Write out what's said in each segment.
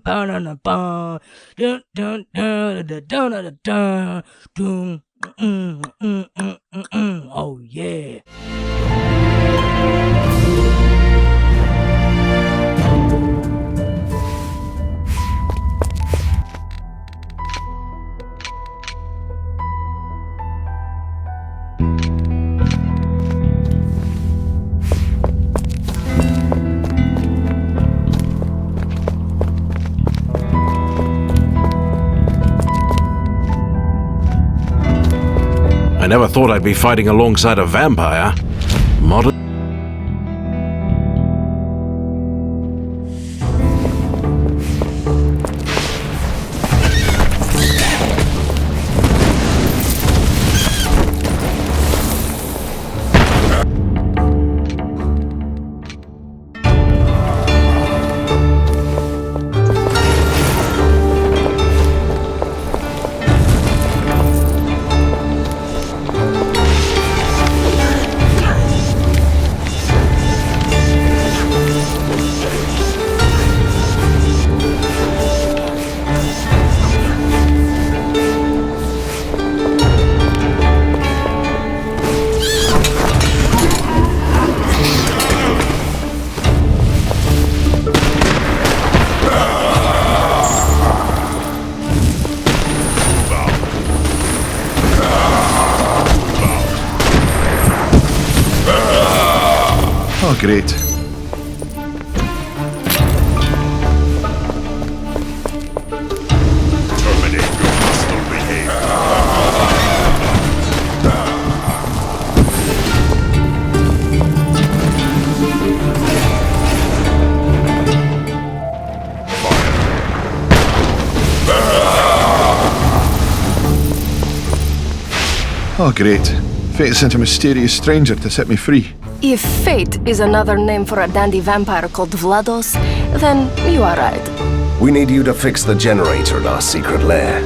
Oh yeah. I never thought I'd be fighting alongside a vampire. Modern. Oh, great. Terminate your hostile behavior. Oh, great. Fate sent a mysterious stranger to set me free. If fate is another name for a dandy vampire called Vlados, then you are right. We need you to fix the generator in our secret lair.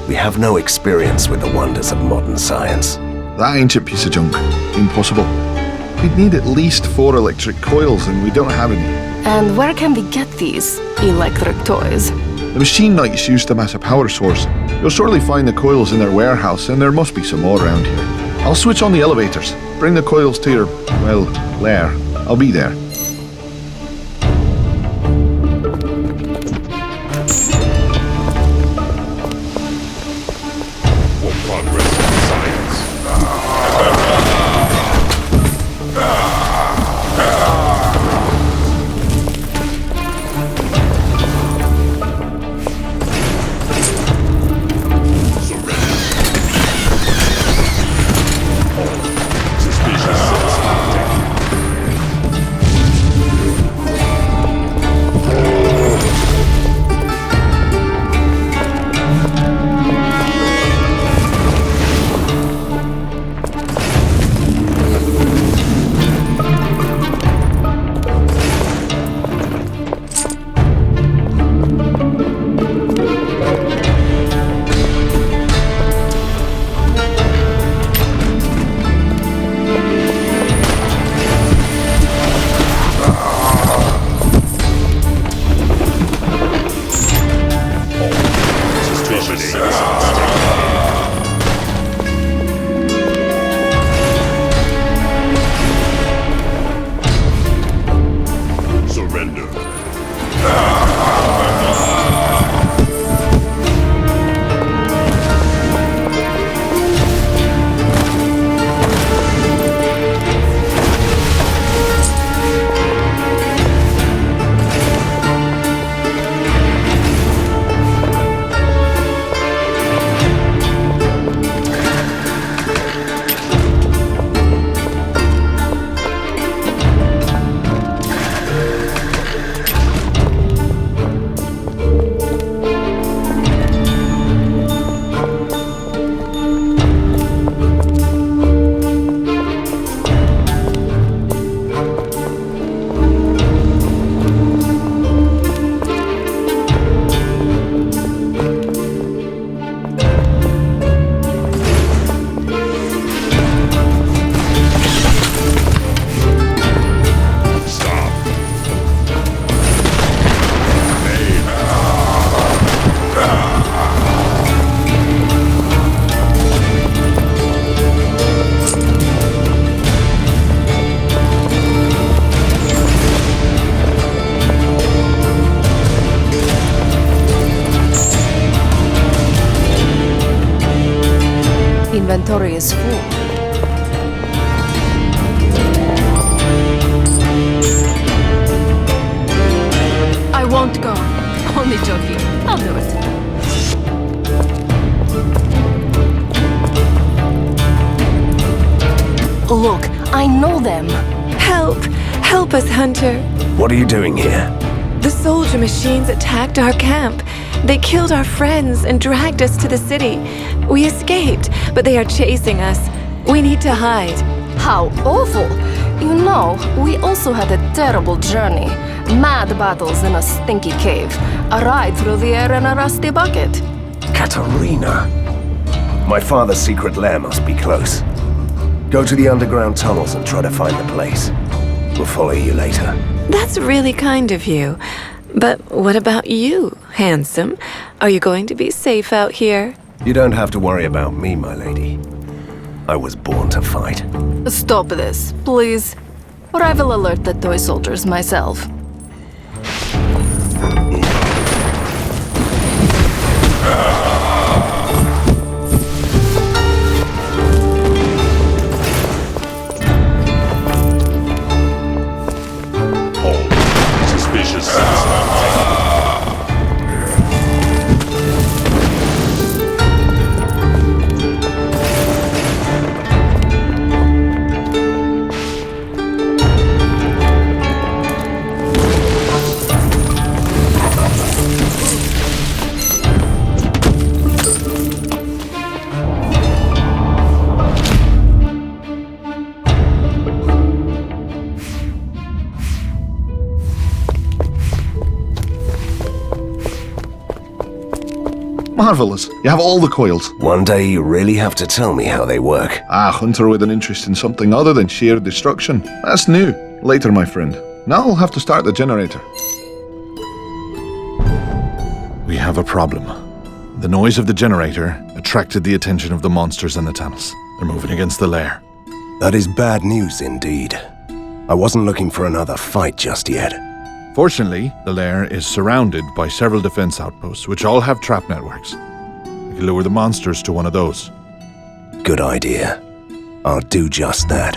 We have no experience with the wonders of modern science. That ancient piece of junk. Impossible. We'd need at least 4 electric coils, and we don't have any. And where can we get these electric toys? The machine knights used them as a power source. You'll surely find the coils in their warehouse, and there must be some more around here. I'll switch on the elevators. Bring the coils to your, well, lair. I'll be there. For progress in science. Suspicious suspect. inventory is full. I won't go. Only joking. I'll do it. Look, I know them. Help! Help us, Hunter. What are you doing here? The soldier machines attacked our camp. They killed our friends and dragged us to the city. We escaped, but they are chasing us. We need to hide. How awful! You know, we also had a terrible journey. Mad battles in a stinky cave. A ride through the air in a rusty bucket. Katerina. My father's secret lair must be close. Go to the underground tunnels and try to find the place. We'll follow you later. That's really kind of you. But what about you, handsome? Are you going to be safe out here? You don't have to worry about me, my lady. I was born to fight. Stop this, please. Or I will alert the toy soldiers myself. All suspicious citizens. Marvellous. You have all the coils. One day you really have to tell me how they work. Ah, Hunter with an interest in something other than sheer destruction. That's new. Later, my friend. Now I'll have to start the generator. We have a problem. The noise of the generator attracted the attention of the monsters in the tunnels. They're moving against the lair. That is bad news indeed. I wasn't looking for another fight just yet. Fortunately, the lair is surrounded by several defense outposts, which all have trap networks. We can lure the monsters to one of those. Good idea. I'll do just that.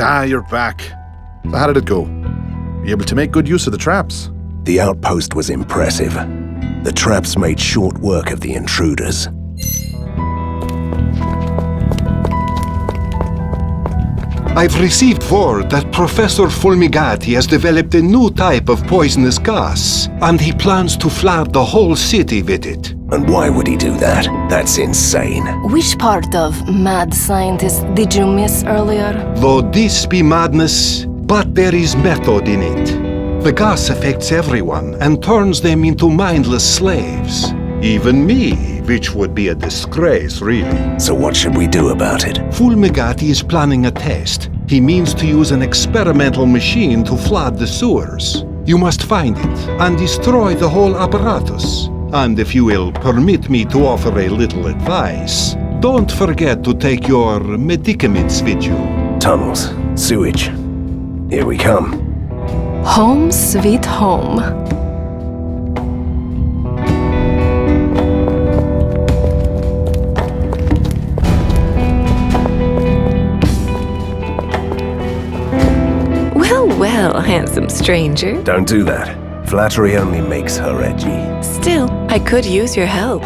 Ah, you're back. So how did it go? Were you able to make good use of the traps? The outpost was impressive. The traps made short work of the intruders. I've received word that Professor Fulmigati has developed a new type of poisonous gas, and he plans to flood the whole city with it. And why would he do that? That's insane. Which part of mad scientist did you miss earlier? Though this be madness, but there is method in it. The gas affects everyone and turns them into mindless slaves. Even me, which would be a disgrace, really. So what should we do about it? Fulmigati is planning a test. He means to use an experimental machine to flood the sewers. You must find it and destroy the whole apparatus. And if you will permit me to offer a little advice, don't forget to take your medicaments with you. Tunnels, sewage. Here we come. Home sweet home. Well, handsome stranger. Don't do that. Flattery only makes her edgy. Still, I could use your help.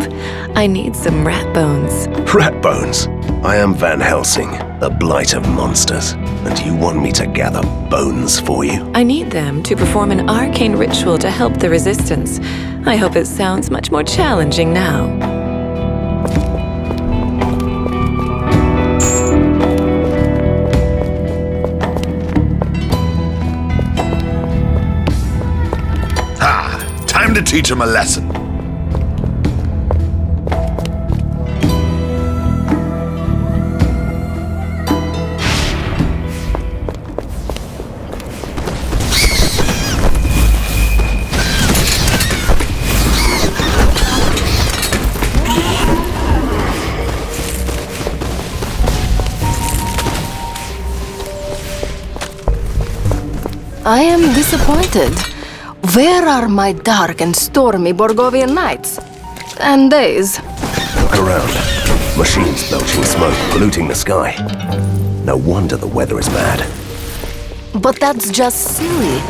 I need some rat bones. Rat bones. I am Van Helsing, the blight of monsters. And you want me to gather bones for you? I need them to perform an arcane ritual to help the resistance. I hope it sounds much more challenging now. Time to teach him a lesson. I am disappointed. Where are my dark and stormy Borgovian nights? And days? Look around. Machines belching smoke, polluting the sky. No wonder the weather is mad. But that's just silly.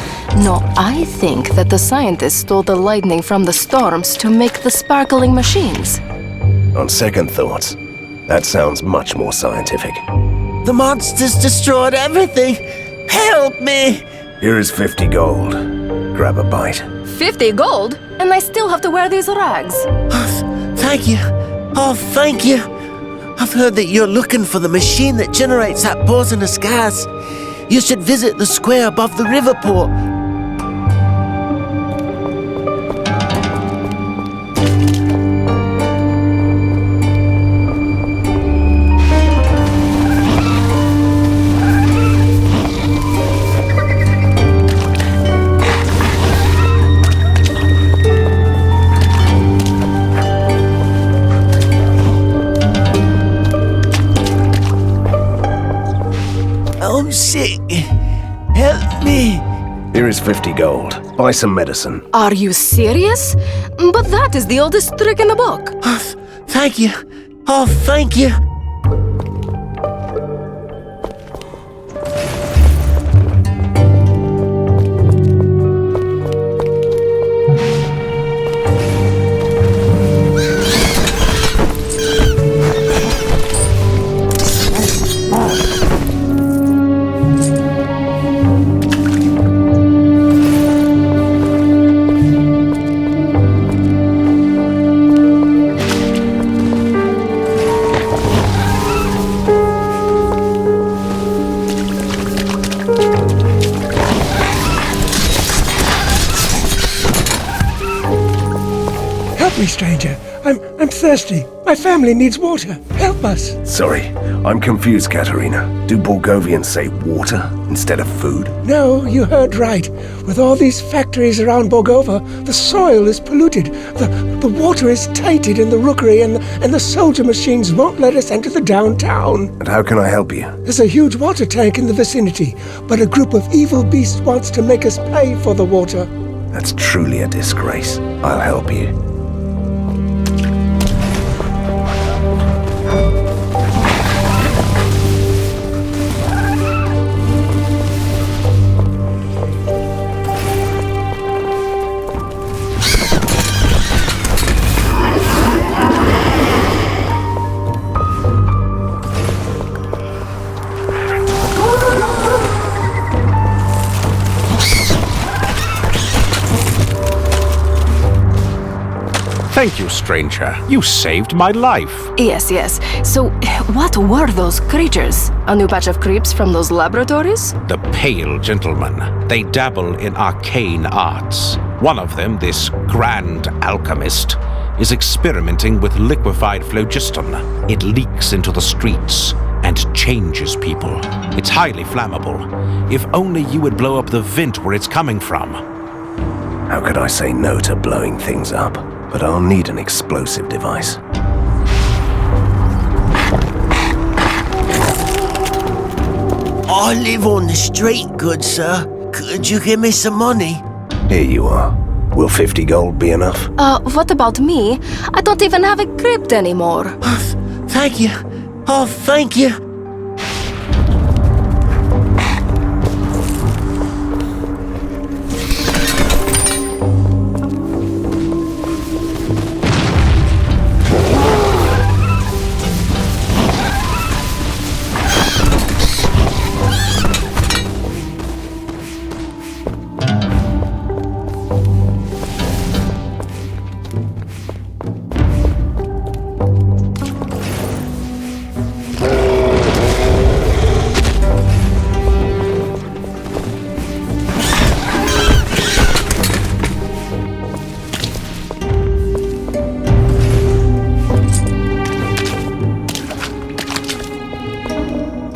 No, I think that the scientists stole the lightning from the storms to make the sparkling machines. On second thoughts, that sounds much more scientific. The monsters destroyed everything! Help me! Here is 50 gold. Grab a bite. 50 gold? And I still have to wear these rags. Thank you. Oh, thank you. I've heard that you're looking for the machine that generates that poisonous gas. You should visit the square above the river port. I'm sick. Help me. Here is 50 gold. Buy some medicine. Are you serious? But that is the oldest trick in the book. Oh, thank you. Oh, thank you. Help me, stranger. I'm thirsty. My family needs water. Help us. Sorry, I'm confused, Katerina. Do Borgovians say water instead of food? No, you heard right. With all these factories around Borgova, the soil is polluted. The water is tainted in the rookery, and the soldier machines won't let us enter the downtown. And how can I help you? There's a huge water tank in the vicinity, but a group of evil beasts wants to make us pay for the water. That's truly a disgrace. I'll help you. Thank you, stranger. You saved my life. Yes, yes. So, what were those creatures? A new batch of creeps from those laboratories? The Pale Gentlemen. They dabble in arcane arts. One of them, this grand alchemist, is experimenting with liquefied phlogiston. It leaks into the streets and changes people. It's highly flammable. If only you would blow up the vent where it's coming from. How could I say no to blowing things up? But I'll need an explosive device. I live on the street, good sir. Could you give me some money? Here you are. Will 50 gold be enough? What about me? I don't even have a crypt anymore. Thank you. Oh, thank you.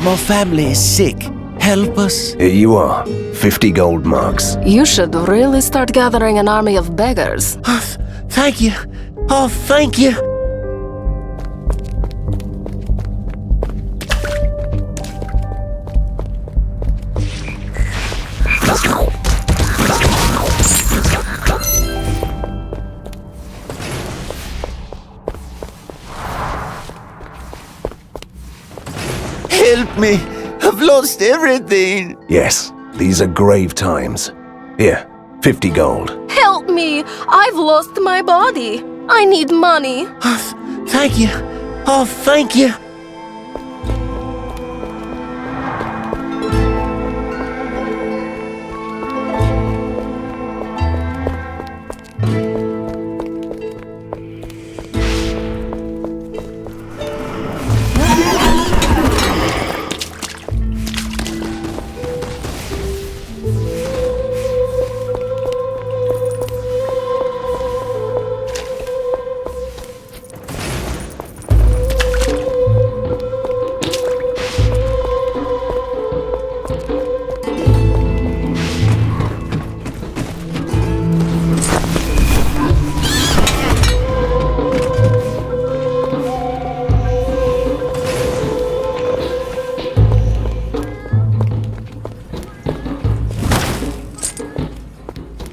My family is sick. Help us. Here you are. 50 gold marks. You should really start gathering an army of beggars. Oh, thank you. Oh, thank you. Help me. I've lost everything. Yes, these are grave times. Here, 50 gold. Help me! I've lost my body. I need money. Oh, thank you. Oh, thank you.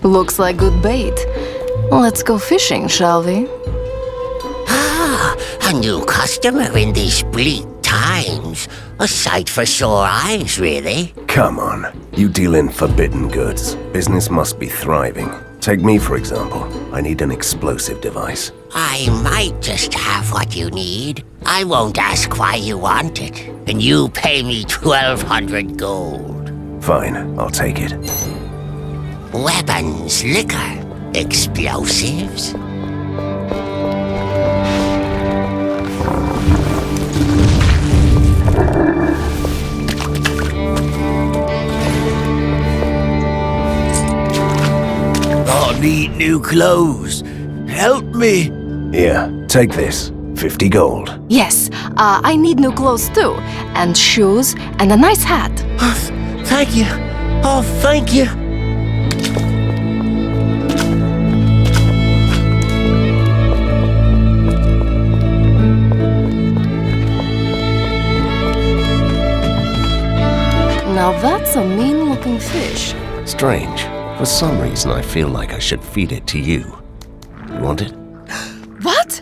Looks like good bait. Let's go fishing, shall we? Ah, a new customer in these bleak times. A sight for sore eyes, really. Come on. You deal in forbidden goods. Business must be thriving. Take me, for example. I need an explosive device. I might just have what you need. I won't ask why you want it. And you pay me 1,200 gold. Fine, I'll take it. Weapons, liquor, explosives. I need new clothes. Help me. Here, take this. 50 gold. Yes, I need new clothes too. And shoes and a nice hat. Oh, thank you. Oh, thank you. Now that's a mean-looking fish. Strange. For some reason, I feel like I should feed it to you. You want it? What?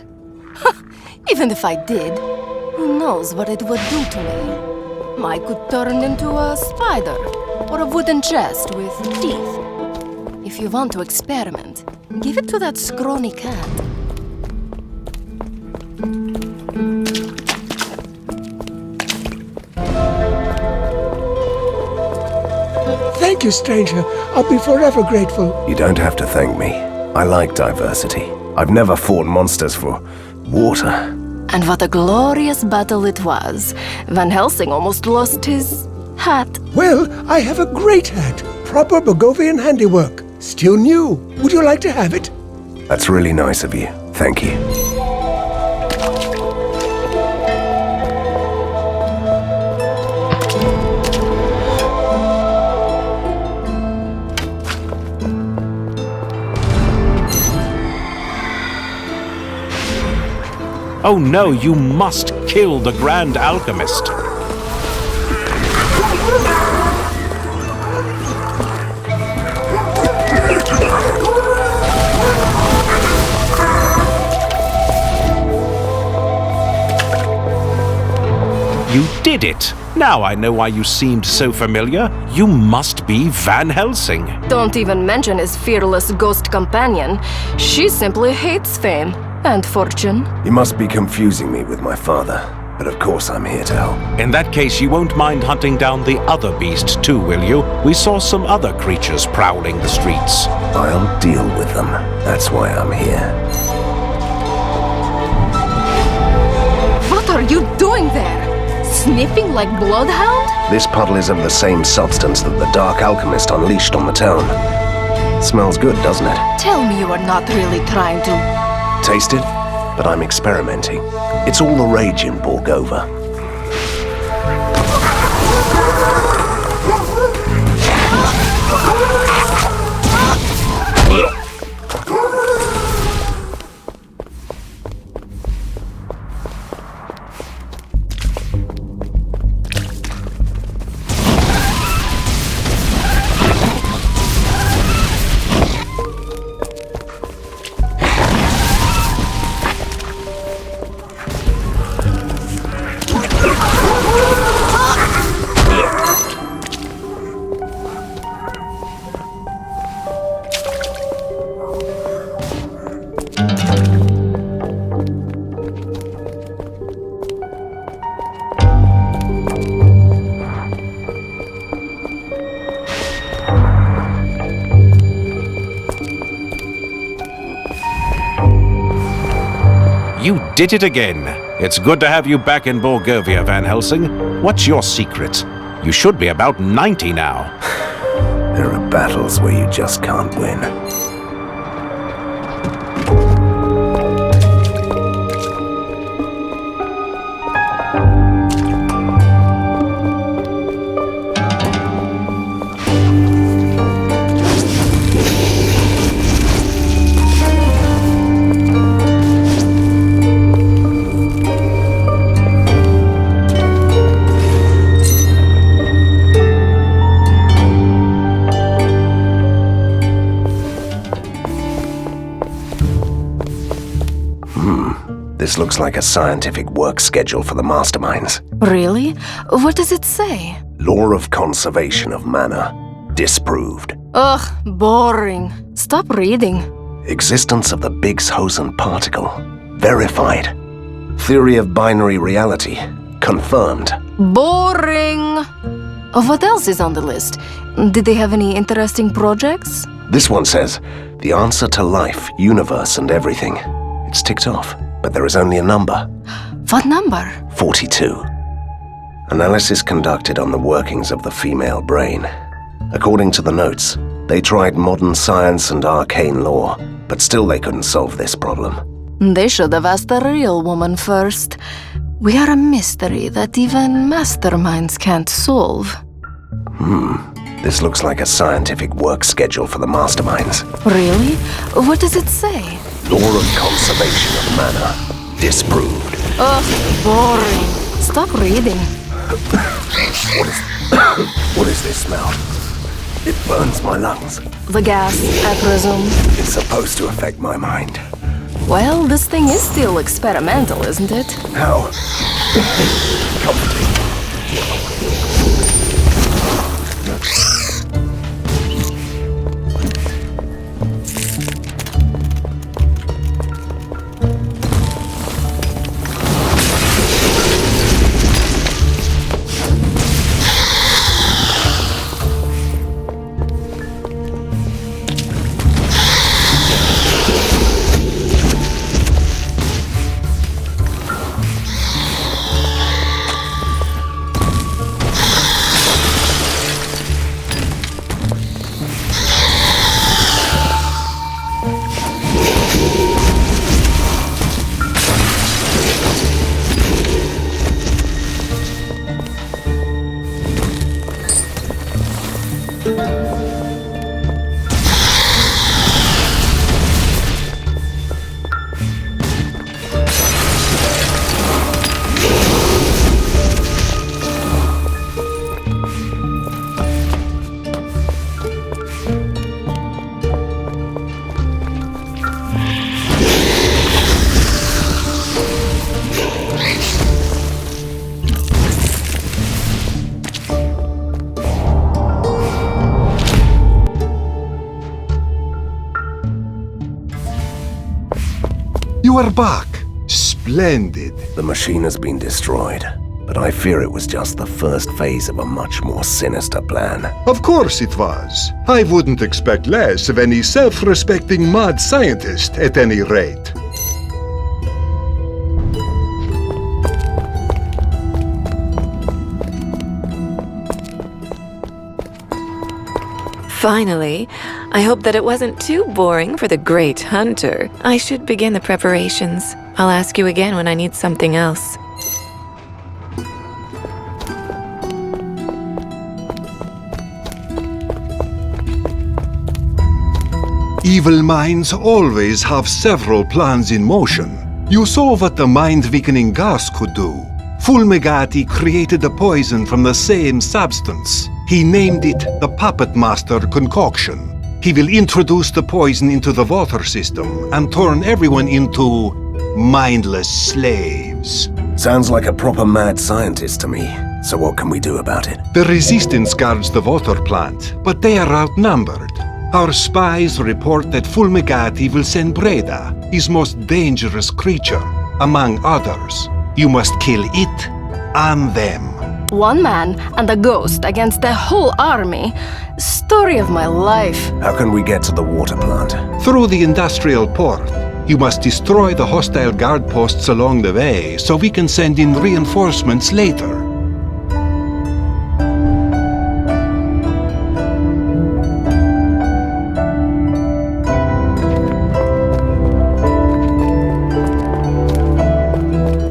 Even if I did, who knows what it would do to me? I could turn into a spider or a wooden chest with teeth. If you want to experiment, give it to that scrawny cat. Thank you, stranger. I'll be forever grateful. You don't have to thank me. I like diversity. I've never fought monsters for water. And what a glorious battle it was. Van Helsing almost lost his hat. Well, I have a great hat. Proper Bogovian handiwork. Still new. Would you like to have it? That's really nice of you. Thank you. Oh no, you must kill the Grand Alchemist. You did it! Now I know why you seemed so familiar. You must be Van Helsing. Don't even mention his fearless ghost companion. She simply hates fame and fortune. You must be confusing me with my father, but of course I'm here to help. In that case, you won't mind hunting down the other beast too, will you? We saw some other creatures prowling the streets. I'll deal with them. That's why I'm here. What are you doing there? Sniffing like bloodhound? This puddle is of the same substance that the Dark Alchemist unleashed on the town. Smells good, doesn't it? Tell me you are not really trying to... Taste it? But I'm experimenting. It's all the rage in Borgova. You did it again. It's good to have you back in Borgovia, Van Helsing. What's your secret? You should be about 90 now. There are battles where you just can't win. This looks like a scientific work schedule for the masterminds. Really? What does it say? Law of conservation of mana. Disproved. Ugh, boring. Stop reading. Existence of the Biggs-Hosen particle. Verified. Theory of binary reality. Confirmed. Boring. What else is on the list? Did they have any interesting projects? This one says, the answer to life, universe, and everything. It's ticked off, but there is only a number. What number? 42. Analysis conducted on the workings of the female brain. According to the notes, they tried modern science and arcane law, but still they couldn't solve this problem. They should have asked a real woman first. We are a mystery that even masterminds can't solve. This looks like a scientific work schedule for the masterminds. Really? What does it say? Law of conservation of mana. Disproved. Ugh, boring. Stop reading. What is this smell? It burns my lungs. The gas, I presume. It's supposed to affect my mind. Well, this thing is still experimental, isn't it? How? Comforting. You are back. Splendid. The machine has been destroyed, but I fear it was just the first phase of a much more sinister plan. Of course it was. I wouldn't expect less of any self-respecting mad scientist, at any rate. Finally, I hope that it wasn't too boring for the great hunter. I should begin the preparations. I'll ask you again when I need something else. Evil minds always have several plans in motion. You saw what the mind-weakening gas could do. Fulmigati created a poison from the same substance. He named it the Puppet Master Concoction. He will introduce the poison into the water system and turn everyone into mindless slaves. Sounds like a proper mad scientist to me. So what can we do about it? The resistance guards the water plant, but they are outnumbered. Our spies report that Fulmigati will send Breda, his most dangerous creature, among others. You must kill it and them. One man and a ghost against the whole army. Story of my life. How can we get to the water plant? Through the industrial port. You must destroy the hostile guard posts along the way so we can send in reinforcements later.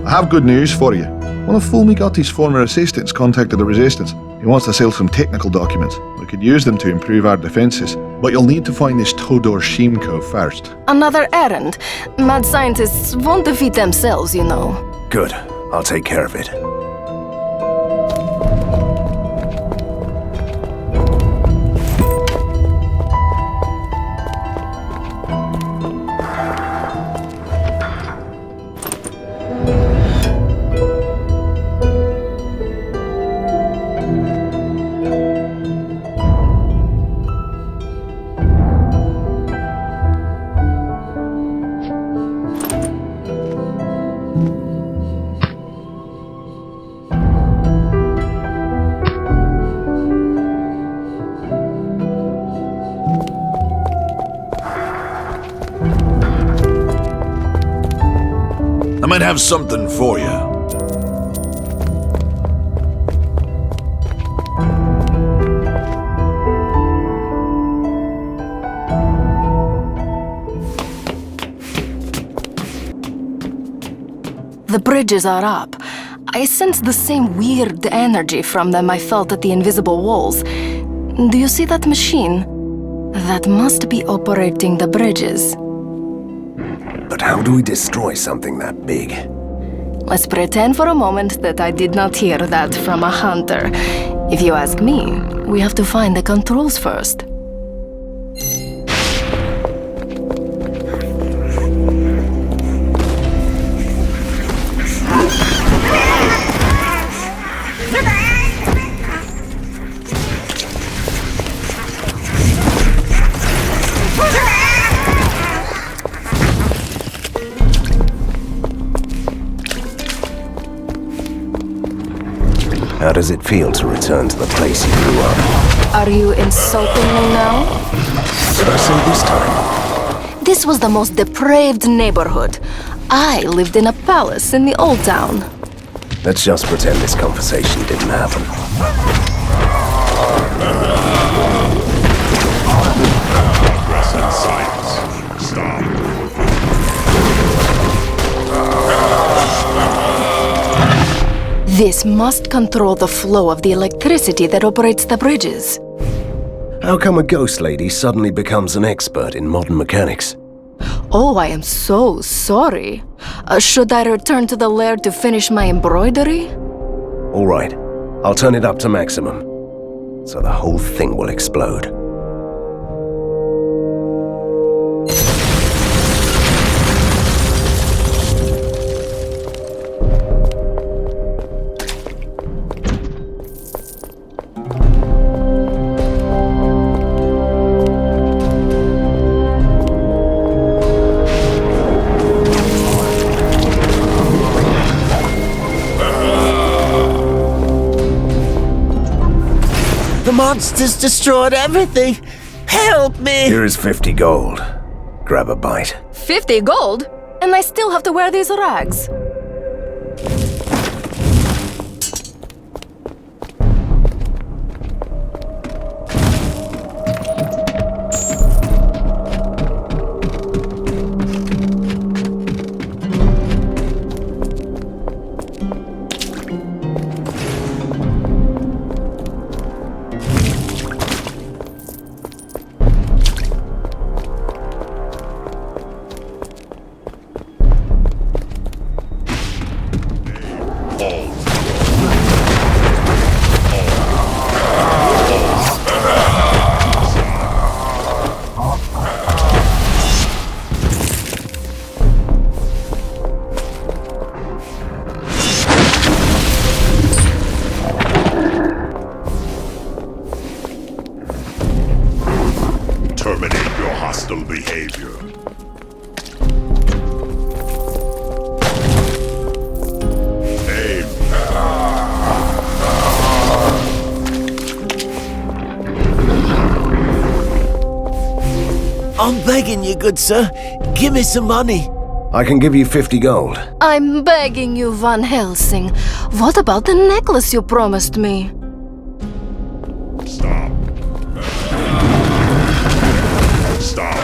I have good news for you. One of Fulmigati's former assistants contacted the Resistance. He wants to sell some technical documents. We could use them to improve our defenses, but you'll need to find this Todor Shimko first. Another errand. Mad scientists won't defeat themselves, you know. Good. I'll take care of it. I might have something for you. The bridges are up. I sense the same weird energy from them I felt at the invisible walls. Do you see that machine? That must be operating the bridges. But how do we destroy something that big? Let's pretend for a moment that I did not hear that from a hunter. If you ask me, we have to find the controls first. How does it feel to return to the place you grew up? Are you insulting me now? What did I say this time? This was the most depraved neighborhood. I lived in a palace in the old town. Let's just pretend this conversation didn't happen. This must control the flow of the electricity that operates the bridges. How come a ghost lady suddenly becomes an expert in modern mechanics? Oh, I am so sorry. Should I return to the lair to finish my embroidery? All right, I'll turn it up to maximum, so the whole thing will explode. monsters destroyed everything. Help me! Here is 50 gold. Grab a bite. 50 gold? And I still have to wear these rags. Terminate your hostile behavior. Aim. I'm begging you, good sir. Give me some money. I can give you 50 gold. I'm begging you, Van Helsing. What about the necklace you promised me? Stop. Stop.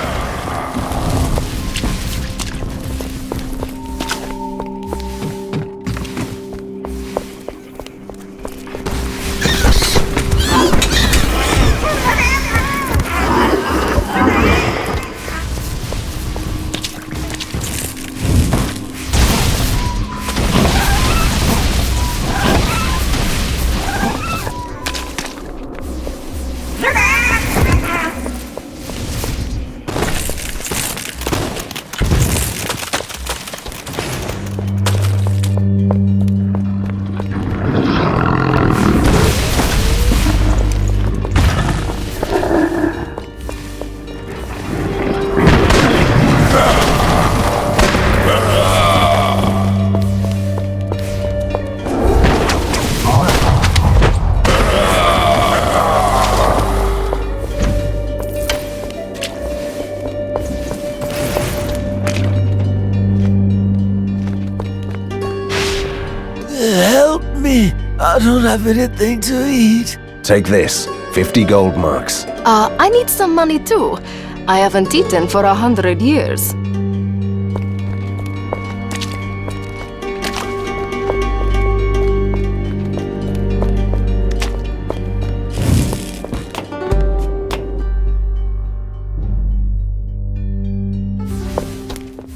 Help me. I don't have anything to eat. Take this. 50 gold marks. I need some money too. I haven't eaten for 100 years.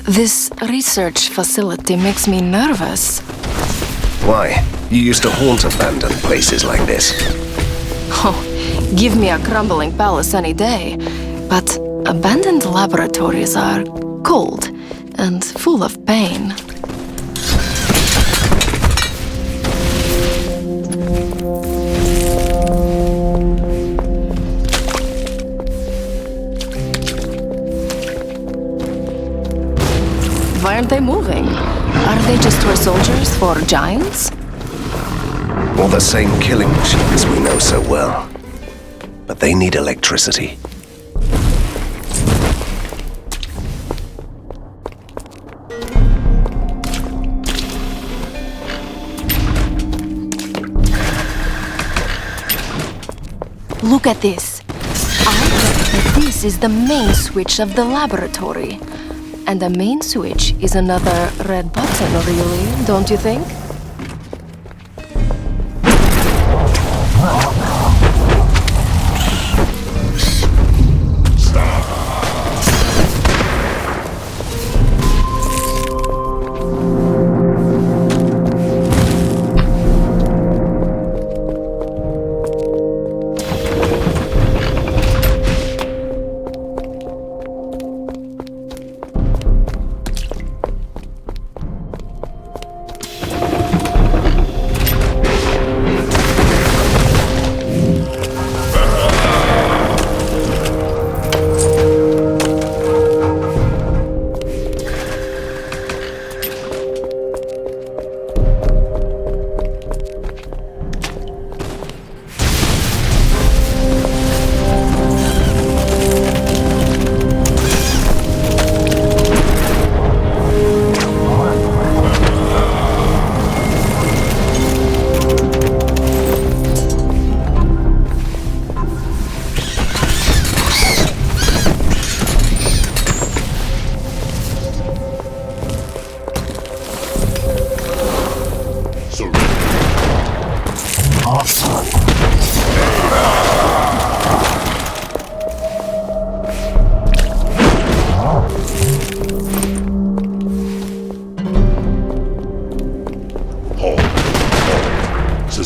This research facility makes me nervous. Why? You used to haunt abandoned places like this. Oh, give me a crumbling palace any day. But abandoned laboratories are cold and full of pain. Why aren't they moving? Are they just toy soldiers for giants? All the same killing machines we know so well. But they need electricity. Look at this. I bet that this is the main switch of the laboratory. And the main switch is another red button, really, don't you think?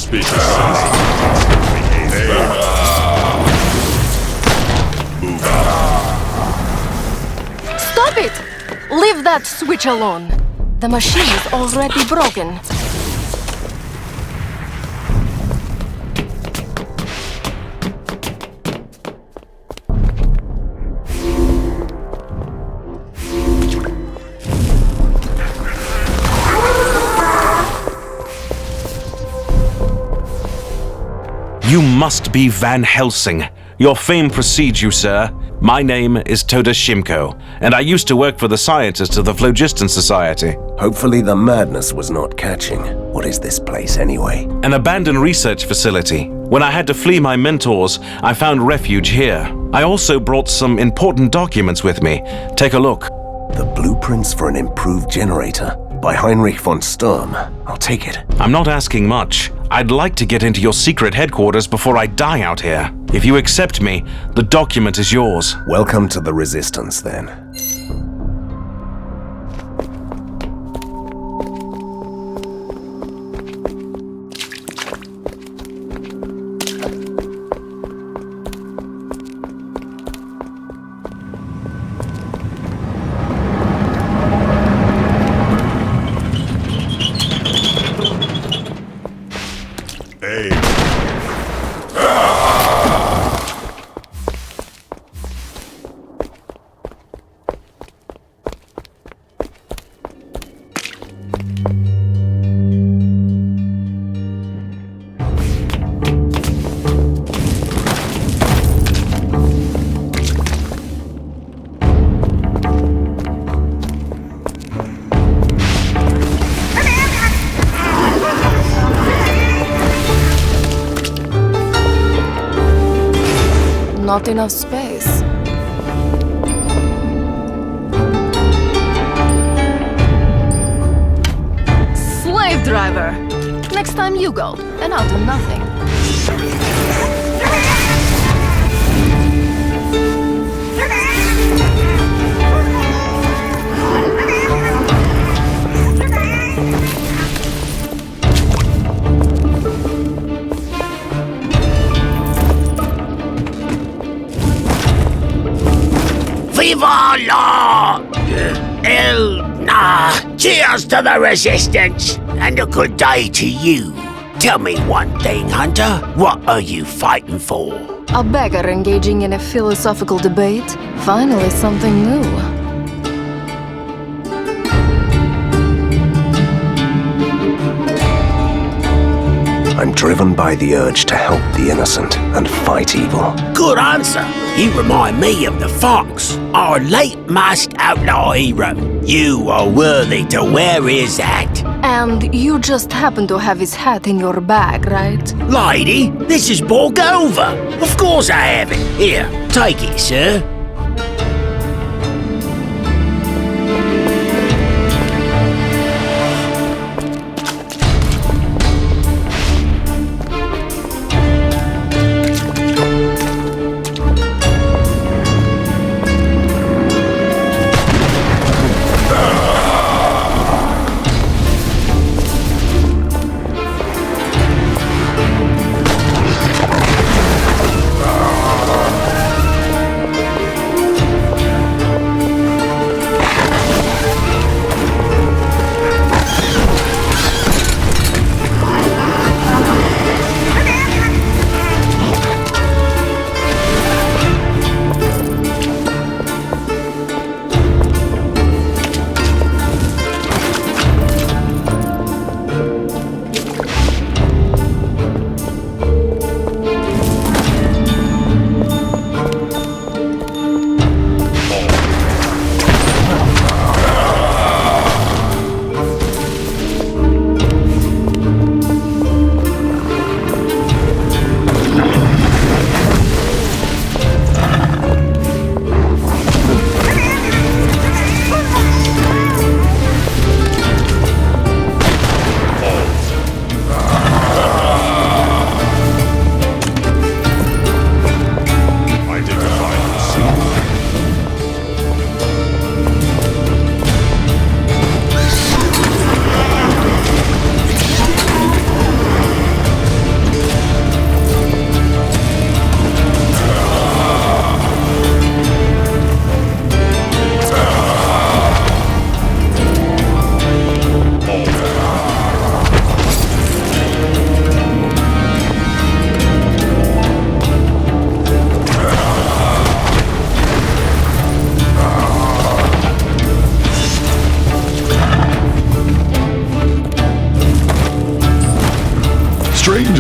Suspicious. Move out. Stop it! Leave that switch alone. The machine is already broken. You must be Van Helsing. Your fame precedes you, sir. My name is Toda Shimko, and I used to work for the scientists of the Phlogiston Society. Hopefully the madness was not catching. What is this place anyway? An abandoned research facility. When I had to flee my mentors, I found refuge here. I also brought some important documents with me. Take a look. The blueprints for an improved generator by Heinrich von Sturm. I'll take it. I'm not asking much. I'd like to get into your secret headquarters before I die out here. If you accept me, the document is yours. Welcome to the Resistance, then. Not enough space. Slave driver! Next time you go, and I'll do nothing. Viva la! Cheers to the Resistance, and a good day to you. Tell me one thing, Hunter. What are you fighting for? A beggar engaging in a philosophical debate. Finally, something new. I'm driven by the urge to help the innocent and fight evil. Good answer. You remind me of the Fox, our late masked outlaw hero. You are worthy to wear his hat. And you just happen to have his hat in your bag, right? Lady, this is Borgova. Of course I have it. Here, take it, sir.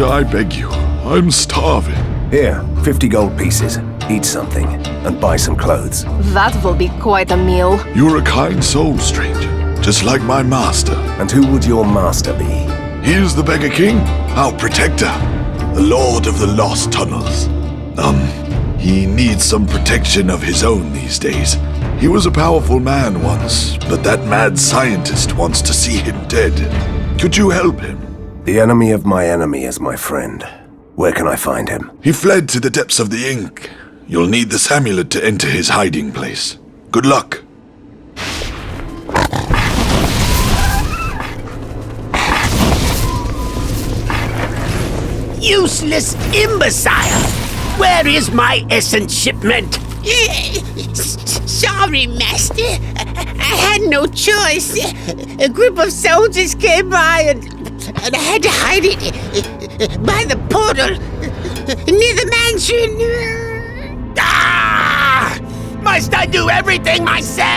I beg you. I'm starving. Here, 50 gold pieces. Eat something, and buy some clothes. That will be quite a meal. You're a kind soul, stranger. Just like my master. And who would your master be? He is the Beggar King, our protector. The Lord of the Lost Tunnels. He needs some protection of his own these days. He was a powerful man once, but that mad scientist wants to see him dead. Could you help him? The enemy of my enemy is my friend. Where can I find him? He fled to the depths of the ink. You'll need this amulet to enter his hiding place. Good luck. Useless imbecile! Where is my essence shipment? Sorry, Master. I had no choice. A group of soldiers came by and I had to hide it by the portal near the mansion. Ah! Must I do everything myself?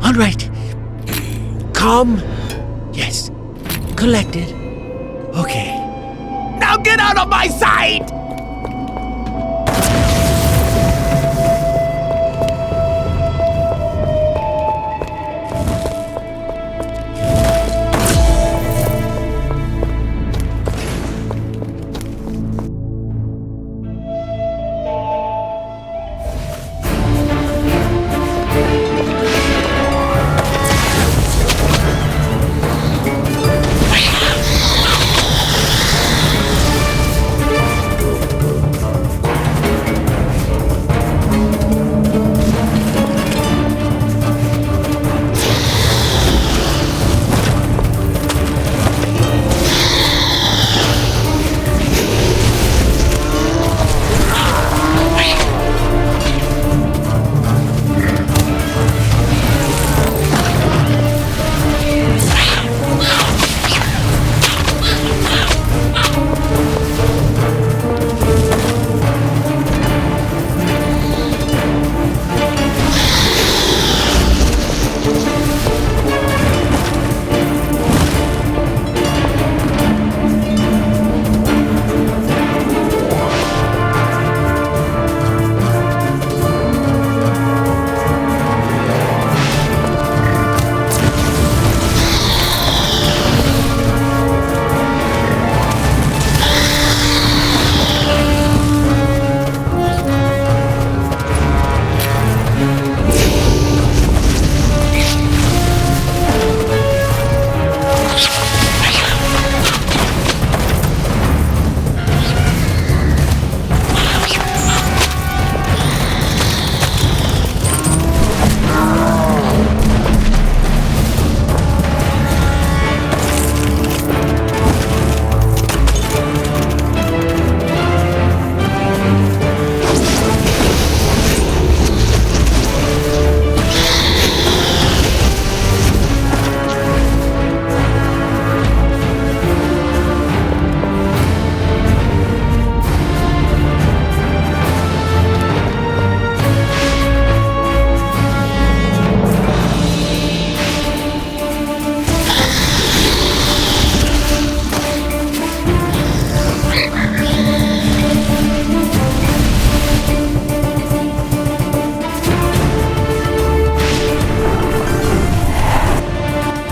All right. Calm. Yes. Collected. Okay. Now get out of my sight!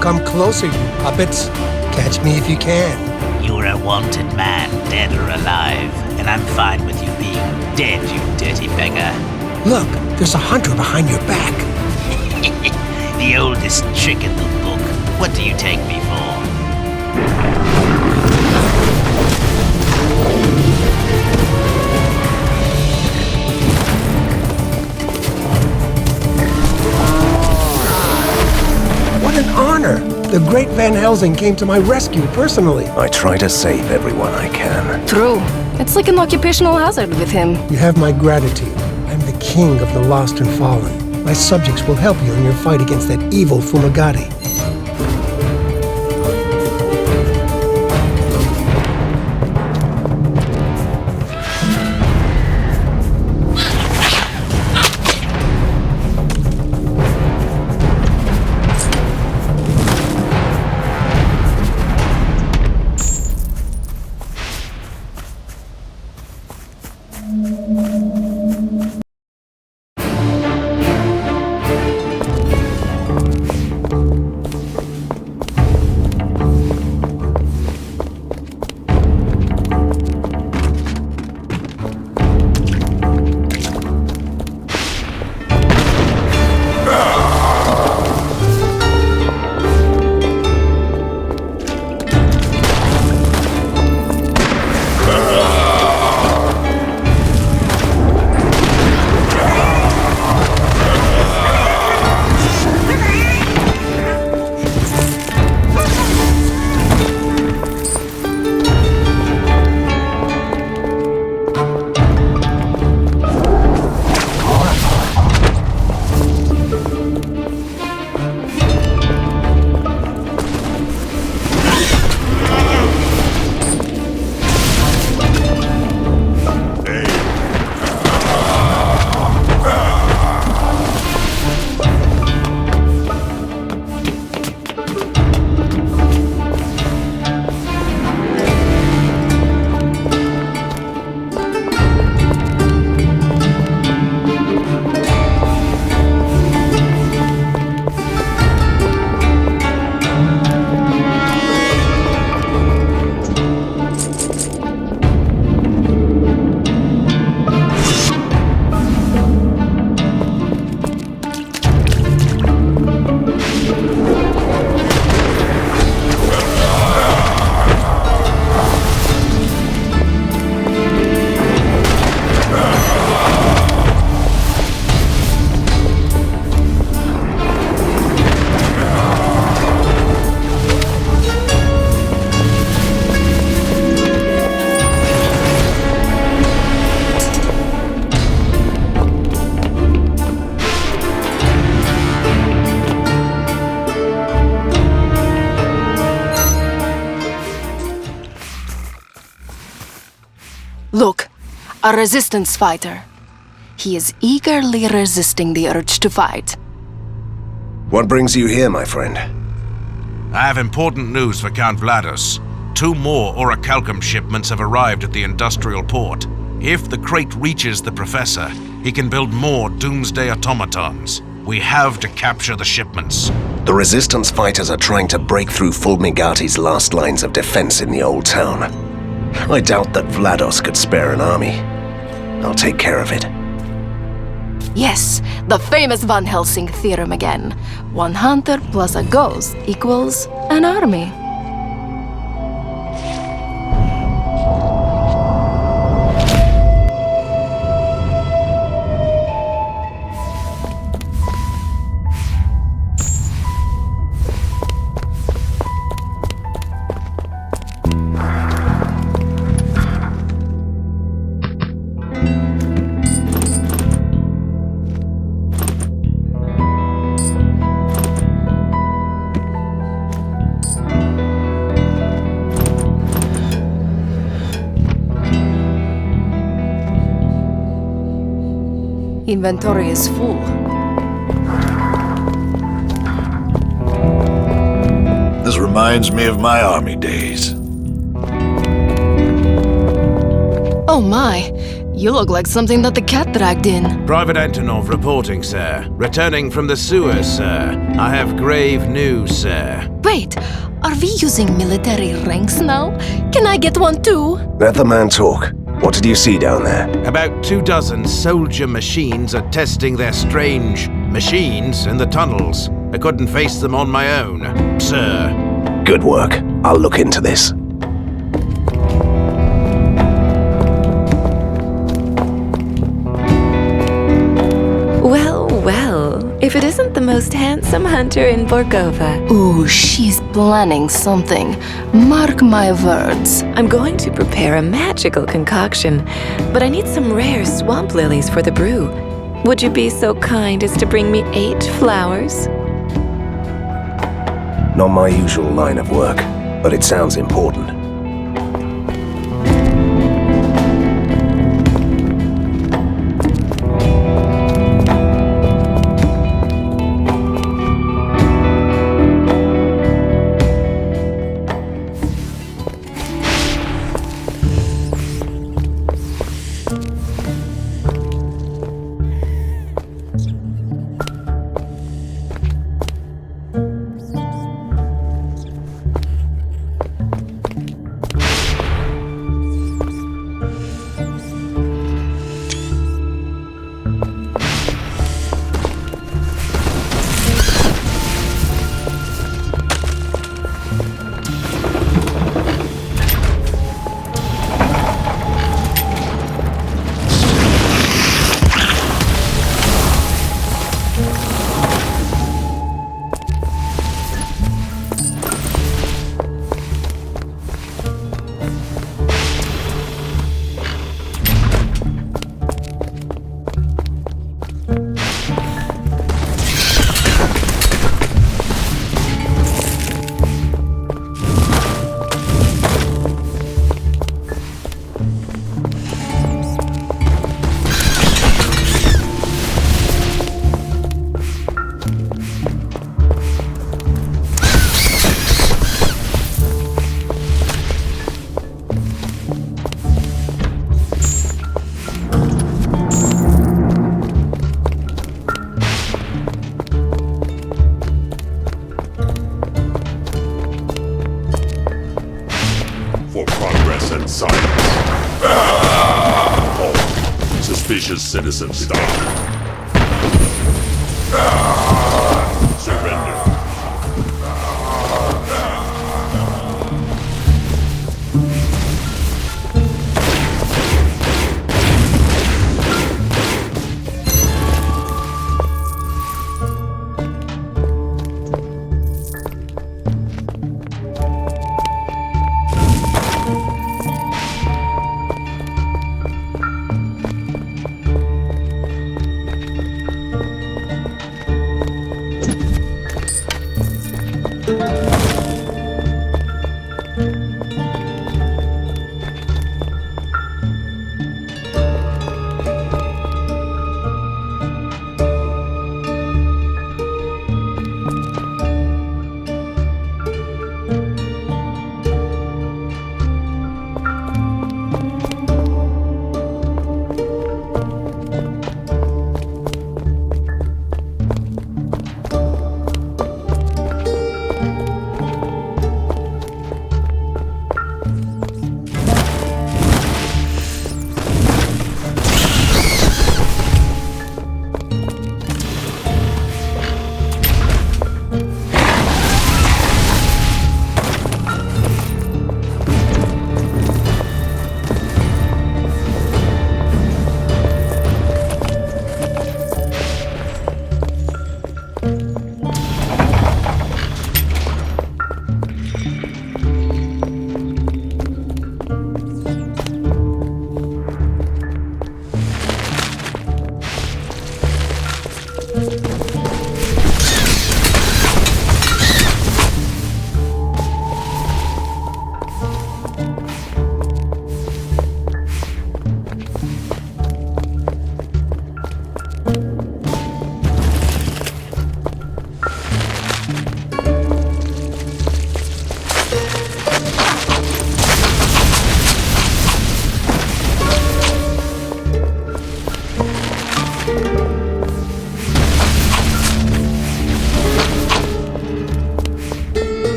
Come closer, you puppets. Catch me if you can. You're a wanted man, dead or alive, and I'm fine with you being dead, you dirty beggar. Look, there's a hunter behind your back. The oldest trick in the book. What do you take me for? What an honor! The great Van Helsing came to my rescue personally. I try to save everyone I can. True. It's like an occupational hazard with him. You have my gratitude. I'm the king of the lost and fallen. My subjects will help you in your fight against that evil Fumagati. a resistance fighter. He is eagerly resisting the urge to fight. What brings you here, my friend? I have important news for Count Vlados. 2 more orichalcum shipments have arrived at the industrial port. If the crate reaches the Professor, he can build more doomsday automatons. We have to capture the shipments. The resistance fighters are trying to break through Fulmigati's last lines of defense in the old town. I doubt that Vlados could spare an army. I'll take care of it. Yes, the famous Van Helsing theorem again. 1 hunter plus a ghost equals an army. Inventory is full. This reminds me of my army days. Oh my, you look like something that the cat dragged in. Private Antonov reporting, sir. Returning from the sewers, sir. I have grave news, sir. Wait, are we using military ranks now? Can I get one too? Let the man talk. What did you see down there? About 24 soldier machines are testing their strange machines in the tunnels. I couldn't face them on my own, sir. Good work. I'll look into this. Well, well, if it isn't the most handsome hunter in Borgova. Ooh, she's planning something. Mark my words. I'm going to prepare a magical concoction, but I need some rare swamp lilies for the brew. Would you be so kind as to bring me 8 flowers? Not my usual line of work, but it sounds important. For progress and science. All suspicious citizens stop. Surrender.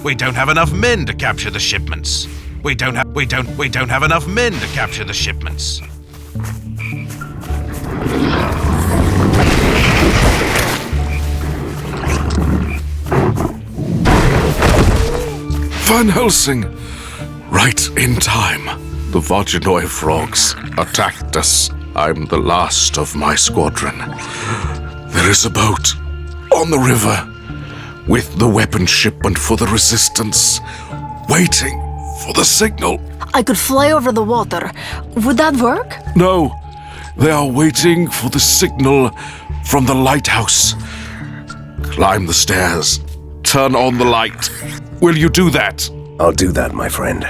We don't have enough men to capture the shipments. We don't have enough men to capture the shipments. Van Helsing! Right in time. The Voginoi frogs attacked us. I'm the last of my squadron. There is a boat on the river with the weapon shipment for the Resistance, waiting for the signal. I could fly over the water. Would that work? No, they are waiting for the signal from the lighthouse. Climb the stairs. Turn on the light. Will you do that? I'll do that, my friend.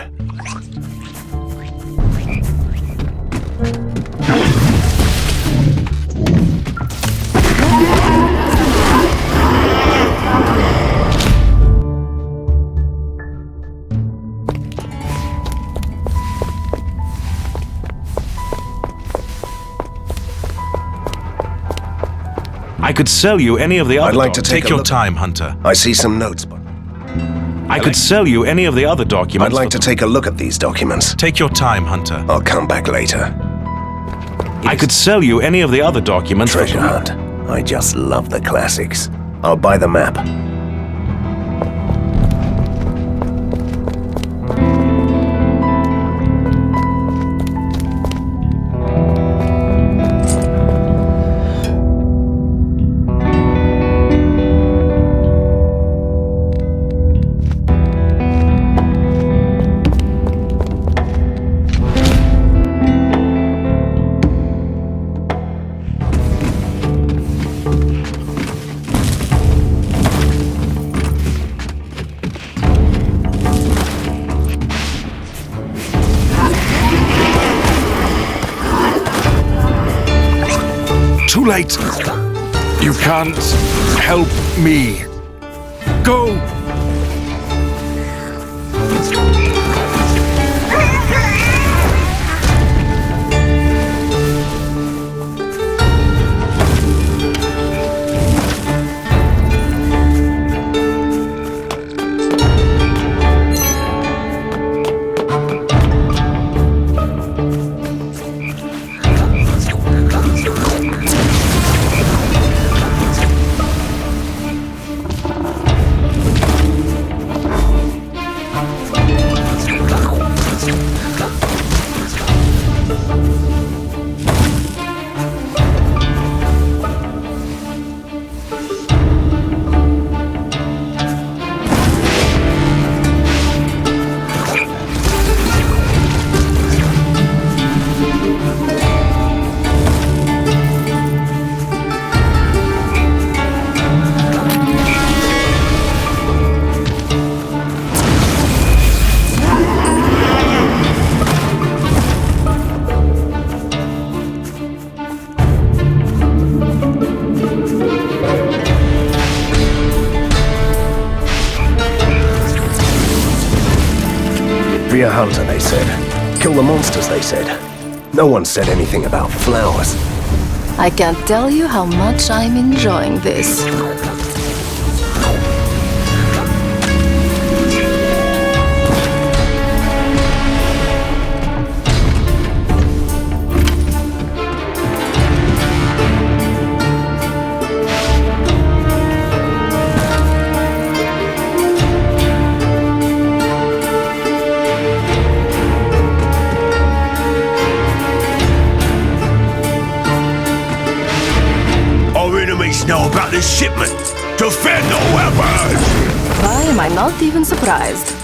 I could sell you any of the other I'd like to take a your look. time, Hunter. I see some notes, but I could sell you any of the other documents. I'd like to take a look at these documents. Take your time, Hunter. I'll come back later. I could sell you any of the other documents. Treasure hunt. I just love the classics. I'll buy the map. Too late. You can't help me. Go! Be a hunter, they said. Kill the monsters, they said. No one said anything about flowers. I can't tell you how much I'm enjoying this. midshipmen to fend the weapons! Why am I not even surprised?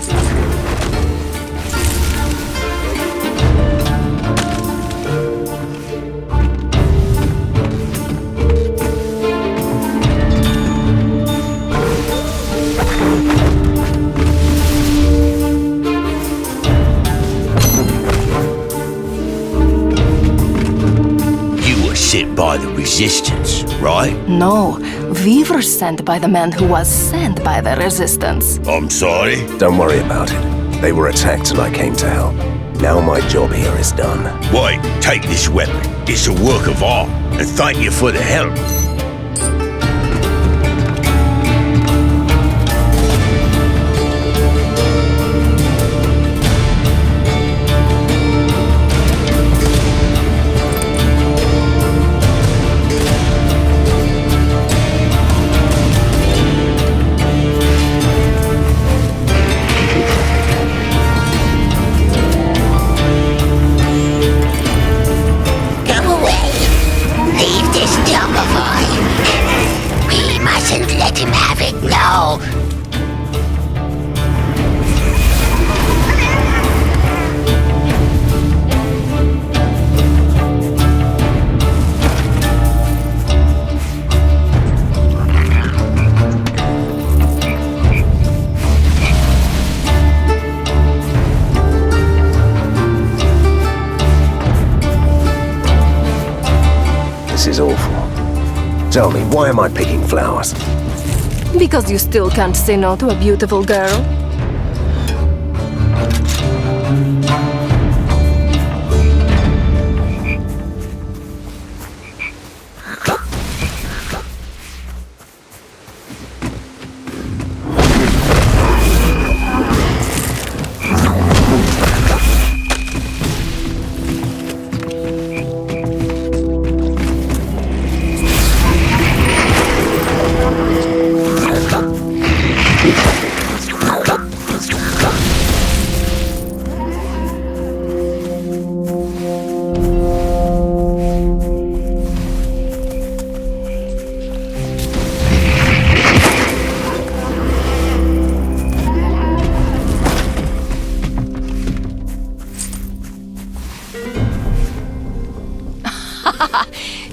Sent by the Resistance, right? No, we were sent by the man who was sent by the Resistance. I'm sorry? Don't worry about it. They were attacked and I came to help. Now my job here is done. Wait, take this weapon. It's a work of art, and thank you for the help. This is awful. Tell me, why am I picking flowers? Because you still can't say no to a beautiful girl.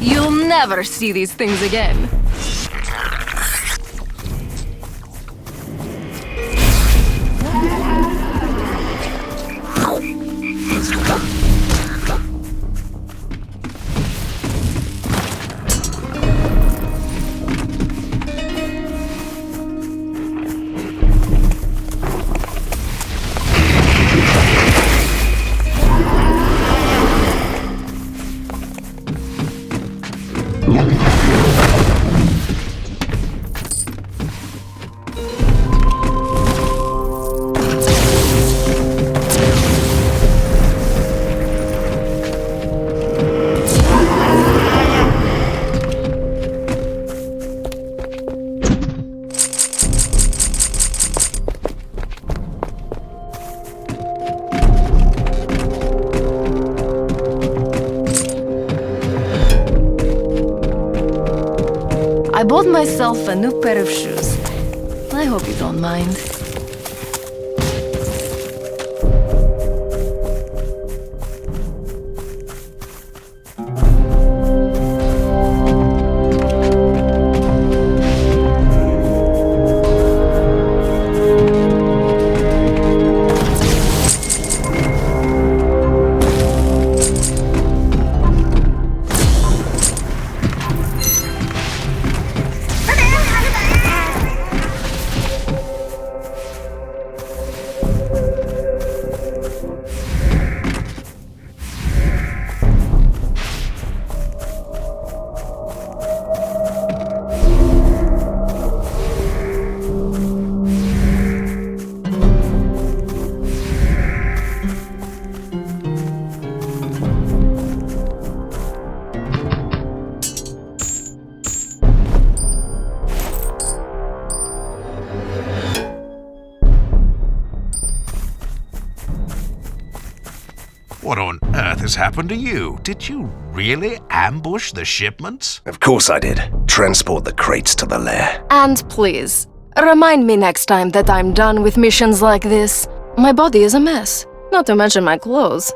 You'll never see these things again. I bought myself a new pair of shoes. I hope you don't mind. What on earth has happened to you? Did you really ambush the shipments? Of course I did. Transport the crates to the lair. And please, remind me next time that I'm done with missions like this. My body is a mess, not to mention my clothes.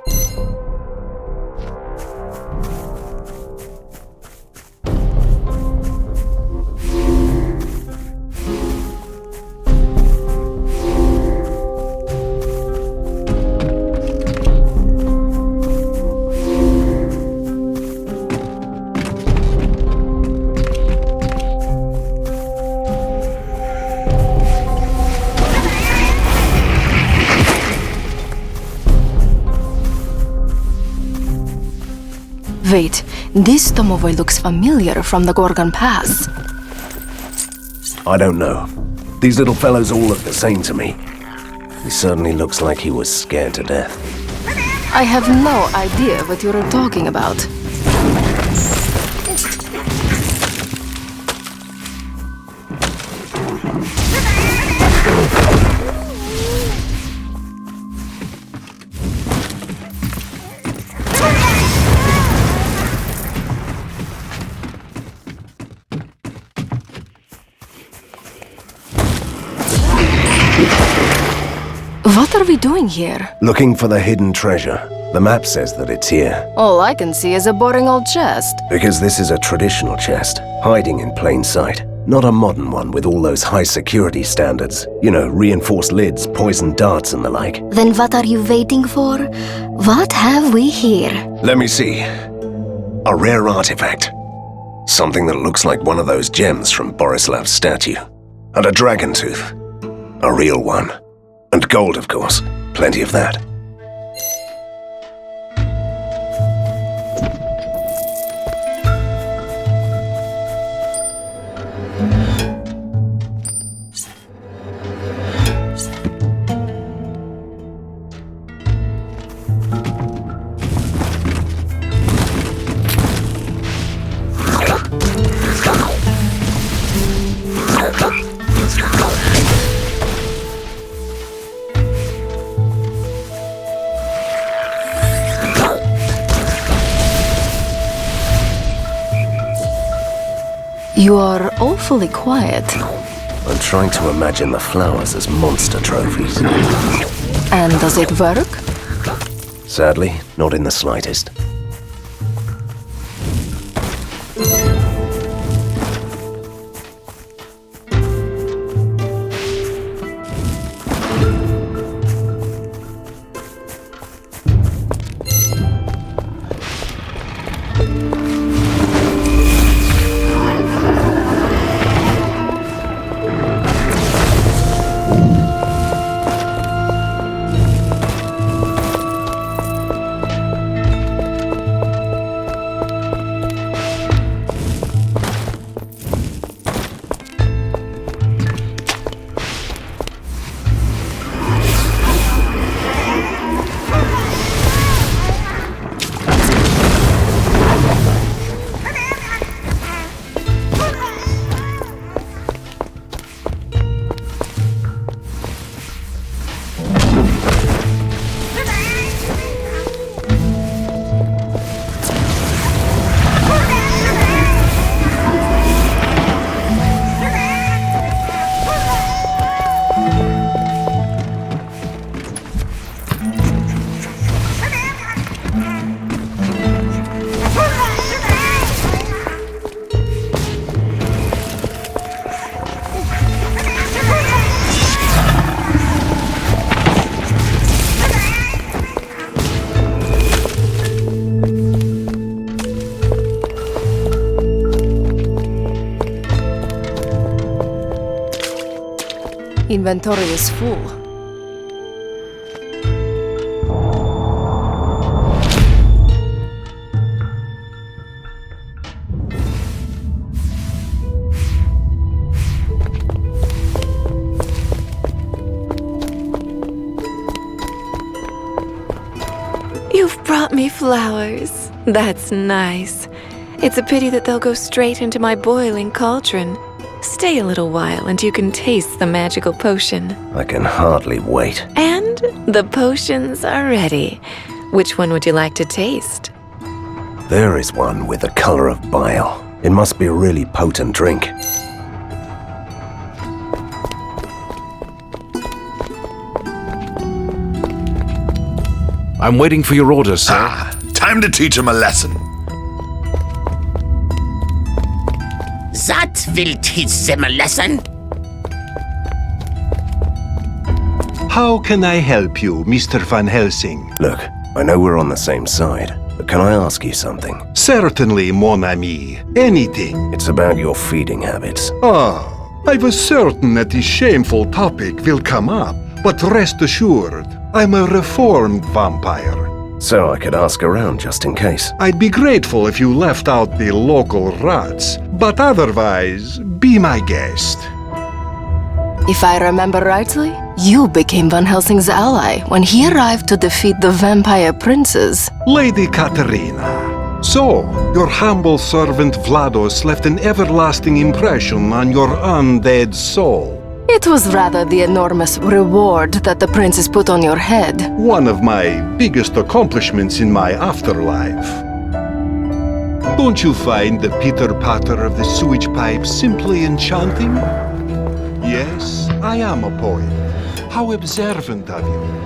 Wait, this domovoi looks familiar from the Gorgon Pass. I don't know. These little fellows all look the same to me. He certainly looks like he was scared to death. I have no idea what you're talking about. What are we doing here? Looking for the hidden treasure. The map says that it's here. All I can see is a boring old chest. Because this is a traditional chest, hiding in plain sight. Not a modern one with all those high security standards. You know, reinforced lids, poisoned darts and the like. Then what are you waiting for? What have we here? Let me see. A rare artifact. Something that looks like one of those gems from Borislav's statue. And a dragon tooth. A real one. And gold, of course. Plenty of that. You are awfully quiet. I'm trying to imagine the flowers as monster trophies. And does it work? Sadly, not in the slightest. Inventory is full. You've brought me flowers. That's nice. It's a pity that they'll go straight into my boiling cauldron. Stay a little while and you can taste the magical potion. I can hardly wait. And the potions are ready. Which one would you like to taste? There is one with the color of bile. It must be a really potent drink. I'm waiting for your order, sir. Time to teach him a lesson. That will teach them a lesson. How can I help you, Mr. Van Helsing? Look, I know we're on the same side, but can I ask you something? Certainly, mon ami. Anything. It's about your feeding habits. I was certain that this shameful topic will come up, but rest assured, I'm a reformed vampire. So I could ask around just in case. I'd be grateful if you left out the local rats, but otherwise, be my guest. If I remember rightly, you became Van Helsing's ally when he arrived to defeat the vampire princes. Lady Katerina. So, your humble servant Vlados left an everlasting impression on your undead soul. It was rather the enormous reward that the princes put on your head. One of my biggest accomplishments in my afterlife. Don't you find the pitter-patter of the sewage pipe simply enchanting? Yes, I am a poet. How observant of you.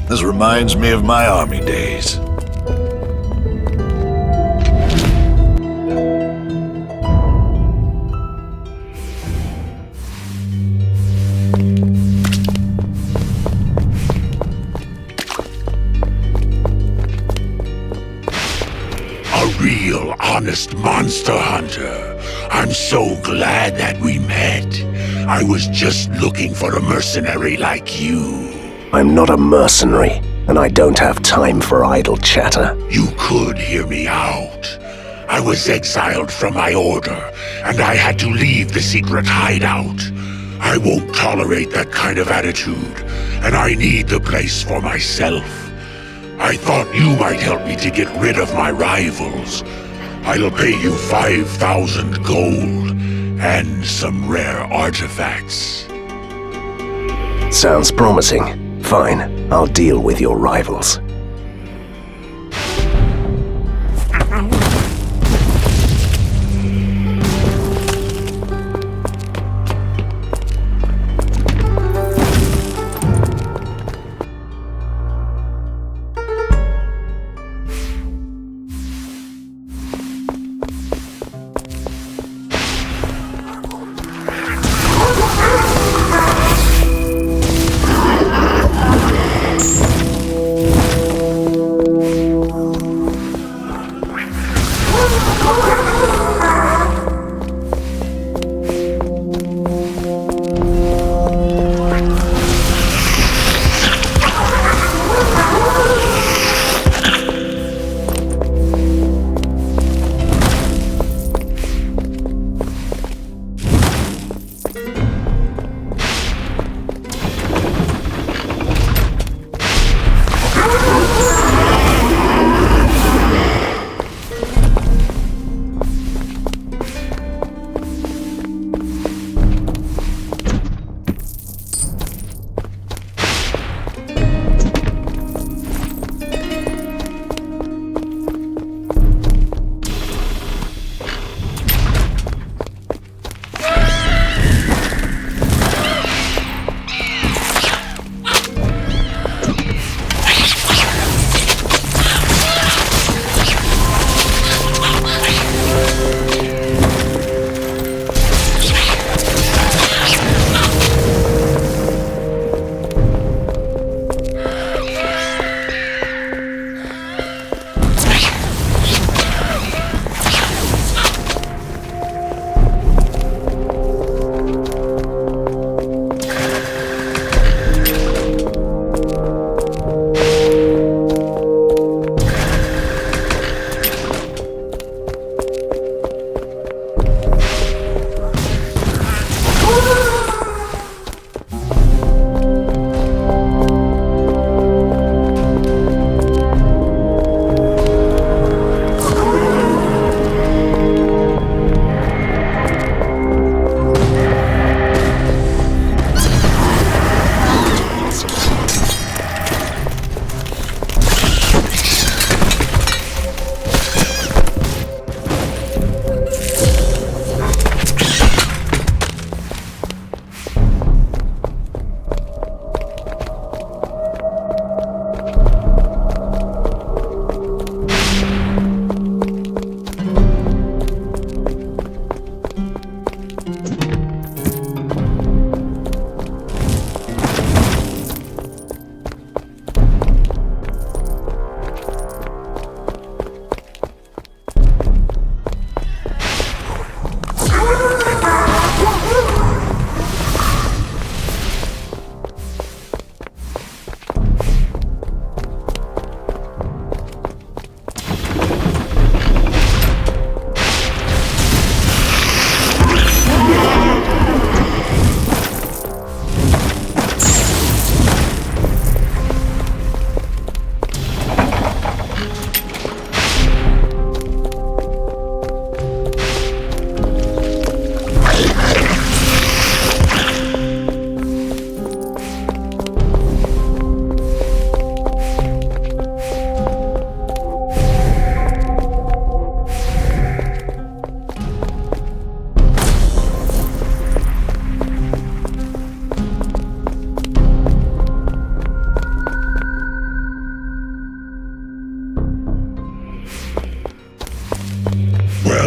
This reminds me of my army days. A real honest monster hunter. I'm so glad that we met. I was just looking for a mercenary like you. I'm not a mercenary, and I don't have time for idle chatter. You could hear me out. I was exiled from my order, and I had to leave the secret hideout. I won't tolerate that kind of attitude, and I need the place for myself. I thought you might help me to get rid of my rivals. I'll pay you 5,000 gold, and some rare artifacts. Sounds promising. Fine, I'll deal with your rivals.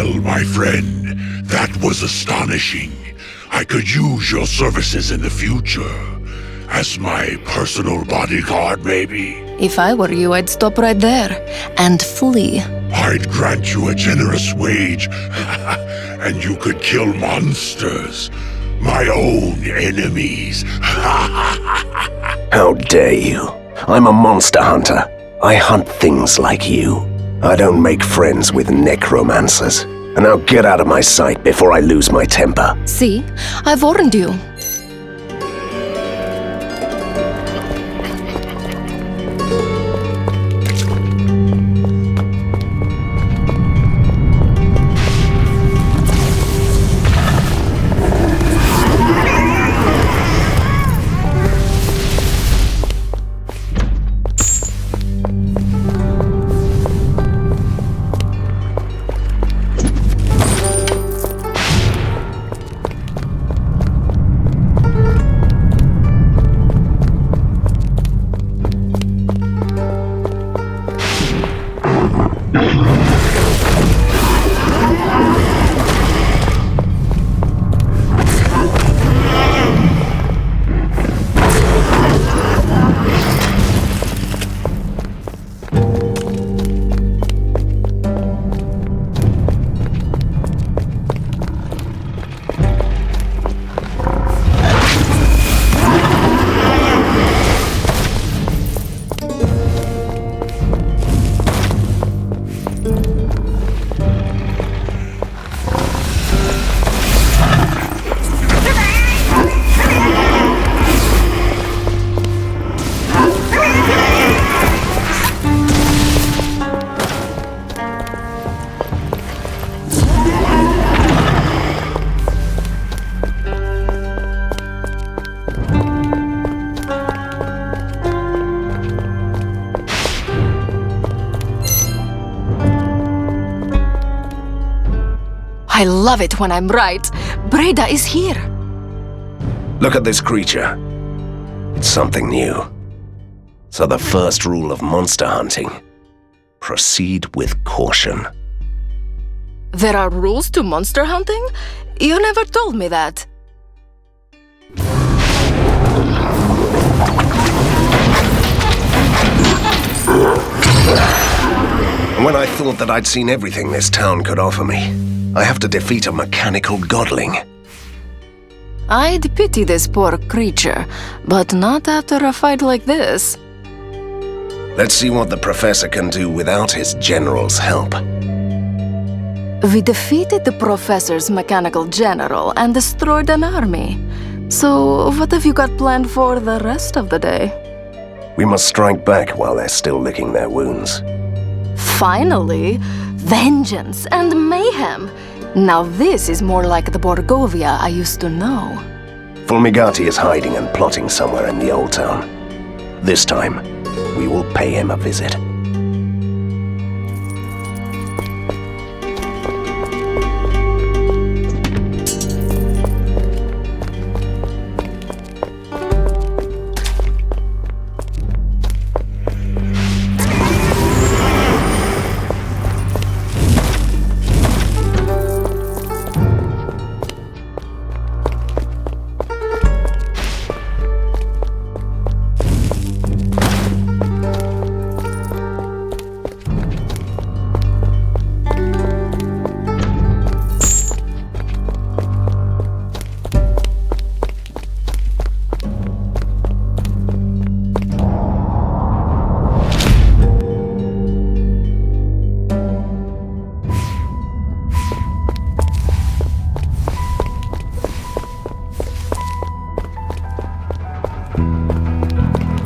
Well, my friend, that was astonishing. I could use your services in the future. As my personal bodyguard, maybe? If I were you, I'd stop right there and flee. I'd grant you a generous wage, and you could kill monsters. My own enemies. How dare you? I'm a monster hunter. I hunt things like you. I don't make friends with necromancers. And now get out of my sight before I lose my temper. See? I've warned you. I love it when I'm right. Breda is here. Look at this creature. It's something new. So the first rule of monster hunting: proceed with caution. There are rules to monster hunting? You never told me that. When I thought that I'd seen everything this town could offer me, I have to defeat a mechanical godling. I'd pity this poor creature, but not after a fight like this. Let's see what the professor can do without his general's help. We defeated the professor's mechanical general and destroyed an army. So what have you got planned for the rest of the day? We must strike back while they're still licking their wounds. Finally! Vengeance and mayhem! Now this is more like the Borgovia I used to know. Fulmigati is hiding and plotting somewhere in the old town. This time, we will pay him a visit.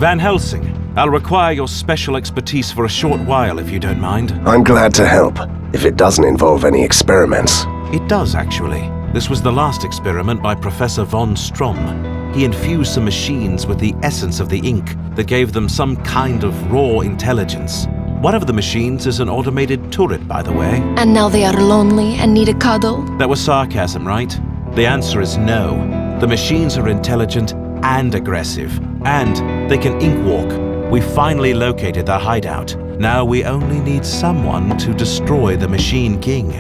Van Helsing, I'll require your special expertise for a short while if you don't mind. I'm glad to help, if it doesn't involve any experiments. It does, actually. This was the last experiment by Professor von Strom. He infused some machines with the essence of the ink that gave them some kind of raw intelligence. One of the machines is an automated turret, by the way. And now they are lonely and need a cuddle? That was sarcasm, right? The answer is no. The machines are intelligent and aggressive, and they can ink walk. We finally located their hideout. Now we only need someone to destroy the Machine King.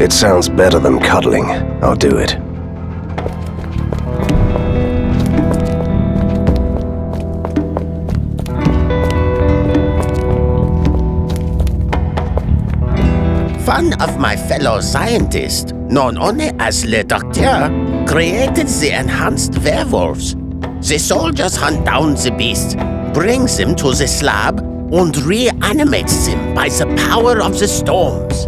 It sounds better than cuddling. I'll do it. One of my fellow scientists, known only as Le Docteur, created the enhanced werewolves. The soldiers hunt down the beast, brings them to the slab, and reanimates them by the power of the storms.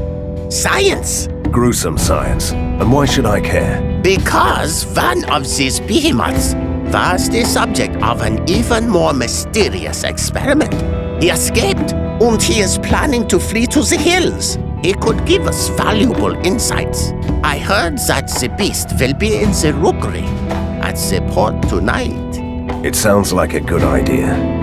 Science! Gruesome science. And why should I care? Because one of these behemoths was the subject of an even more mysterious experiment. He escaped, and he is planning to flee to the hills. He could give us valuable insights. I heard that the beast will be in the rookery at the port tonight. It sounds like a good idea.